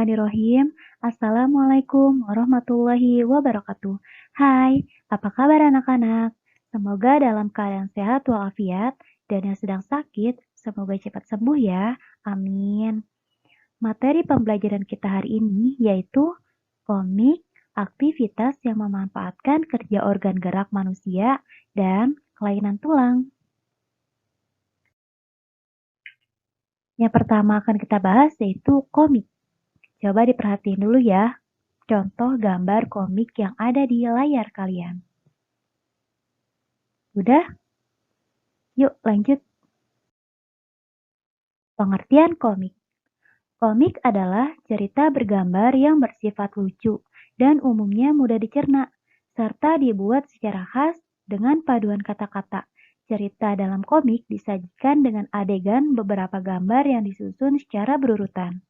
Bismillahirrahmanirrahim. Assalamualaikum warahmatullahi wabarakatuh. Hai, apa kabar anak-anak? Semoga dalam keadaan sehat walafiat dan yang sedang sakit, semoga cepat sembuh ya. Amin. Materi pembelajaran kita hari ini yaitu komik, aktivitas yang memanfaatkan kerja organ gerak manusia dan kelainan tulang. Yang pertama akan kita bahas yaitu komik. Coba diperhatiin dulu ya, contoh gambar komik yang ada di layar kalian. Udah? Yuk lanjut. Pengertian komik. Komik adalah cerita bergambar yang bersifat lucu dan umumnya mudah dicerna, serta dibuat secara khas dengan paduan kata-kata. Cerita dalam komik disajikan dengan adegan beberapa gambar yang disusun secara berurutan.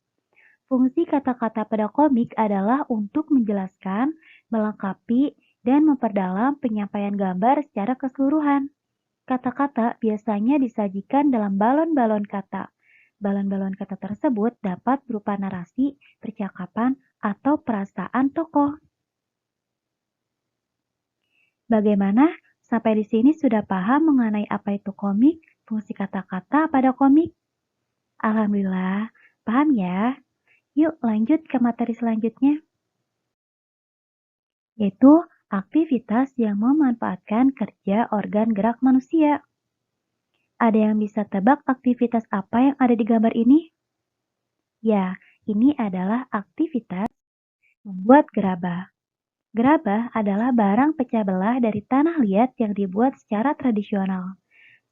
Fungsi kata-kata pada komik adalah untuk menjelaskan, melengkapi, dan memperdalam penyampaian gambar secara keseluruhan. Kata-kata biasanya disajikan dalam balon-balon kata. Balon-balon kata tersebut dapat berupa narasi, percakapan, atau perasaan tokoh. Bagaimana? Sampai di sini sudah paham mengenai apa itu komik, fungsi kata-kata pada komik? Alhamdulillah, paham ya? Yuk lanjut ke materi selanjutnya, yaitu aktivitas yang memanfaatkan kerja organ gerak manusia. Ada yang bisa tebak aktivitas apa yang ada di gambar ini? Ya, ini adalah aktivitas membuat gerabah. Gerabah adalah barang pecah belah dari tanah liat yang dibuat secara tradisional.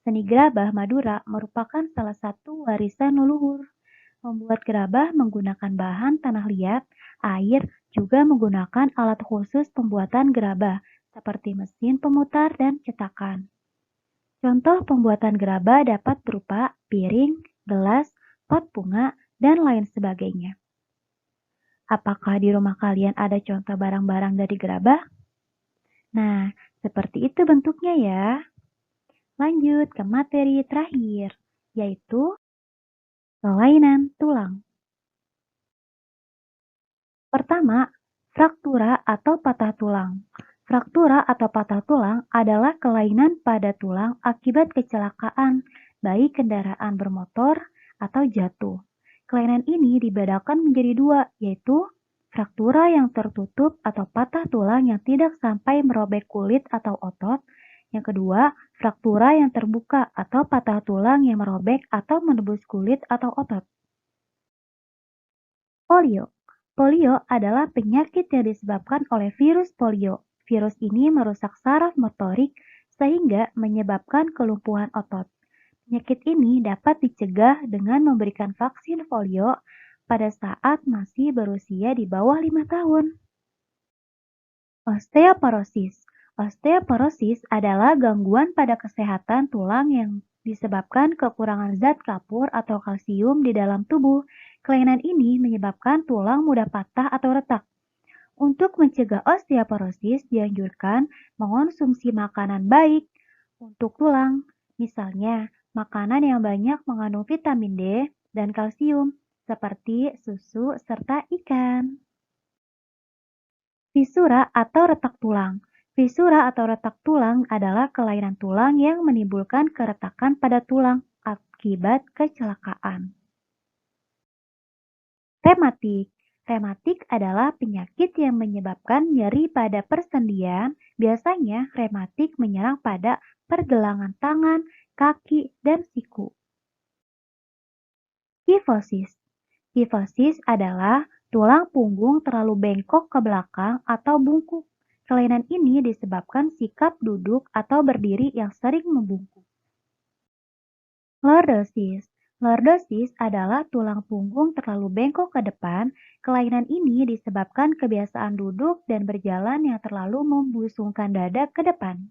Seni gerabah Madura merupakan salah satu warisan leluhur. Membuat gerabah menggunakan bahan tanah liat, air, juga menggunakan alat khusus pembuatan gerabah, seperti mesin pemutar dan cetakan. Contoh pembuatan gerabah dapat berupa piring, gelas, pot bunga, dan lain sebagainya. Apakah di rumah kalian ada contoh barang-barang dari gerabah? Nah, seperti itu bentuknya ya. Lanjut ke materi terakhir, yaitu kelainan tulang. Pertama, fraktura atau patah tulang. Fraktura atau patah tulang adalah kelainan pada tulang akibat kecelakaan, baik kendaraan bermotor atau jatuh. Kelainan ini dibedakan menjadi dua, yaitu fraktura yang tertutup atau patah tulang yang tidak sampai merobek kulit atau otot. Yang kedua, fraktura yang terbuka atau patah tulang yang merobek atau menembus kulit atau otot. Polio. Polio adalah penyakit yang disebabkan oleh virus polio. Virus ini merusak saraf motorik sehingga menyebabkan kelumpuhan otot. Penyakit ini dapat dicegah dengan memberikan vaksin polio pada saat masih berusia di bawah 5 tahun. Osteoporosis. Osteoporosis adalah gangguan pada kesehatan tulang yang disebabkan kekurangan zat kapur atau kalsium di dalam tubuh. Kelainan ini menyebabkan tulang mudah patah atau retak. Untuk mencegah osteoporosis, dianjurkan mengonsumsi makanan baik untuk tulang. Misalnya, makanan yang banyak mengandung vitamin D dan kalsium, seperti susu serta ikan. Fisura atau retak tulang. Fisura atau retak tulang adalah kelainan tulang yang menimbulkan keretakan pada tulang akibat kecelakaan. Rematik. Rematik adalah penyakit yang menyebabkan nyeri pada persendian. Biasanya rematik menyerang pada pergelangan tangan, kaki, dan siku. Kifosis. Kifosis adalah tulang punggung terlalu bengkok ke belakang atau bungkuk. Kelainan ini disebabkan sikap duduk atau berdiri yang sering membungkuk. Lordosis. Lordosis adalah tulang punggung terlalu bengkok ke depan. Kelainan ini disebabkan kebiasaan duduk dan berjalan yang terlalu membusungkan dada ke depan.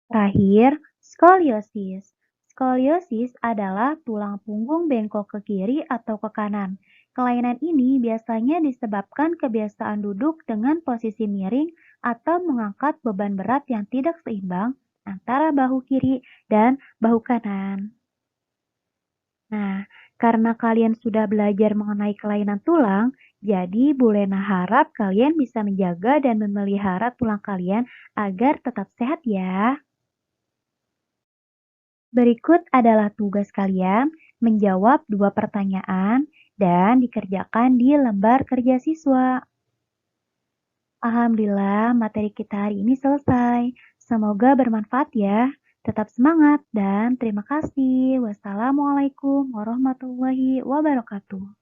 Terakhir, skoliosis. Skoliosis adalah tulang punggung bengkok ke kiri atau ke kanan. Kelainan ini biasanya disebabkan kebiasaan duduk dengan posisi miring atau mengangkat beban berat yang tidak seimbang antara bahu kiri dan bahu kanan. Nah, Karena kalian sudah belajar mengenai kelainan tulang, jadi Bu Lena harap kalian bisa menjaga dan memelihara tulang kalian agar tetap sehat ya. Berikut adalah tugas kalian menjawab dua pertanyaan dan dikerjakan di lembar kerja siswa. Alhamdulillah, materi kita hari ini selesai. Semoga bermanfaat ya. Tetap semangat dan terima kasih. Wassalamualaikum warahmatullahi wabarakatuh.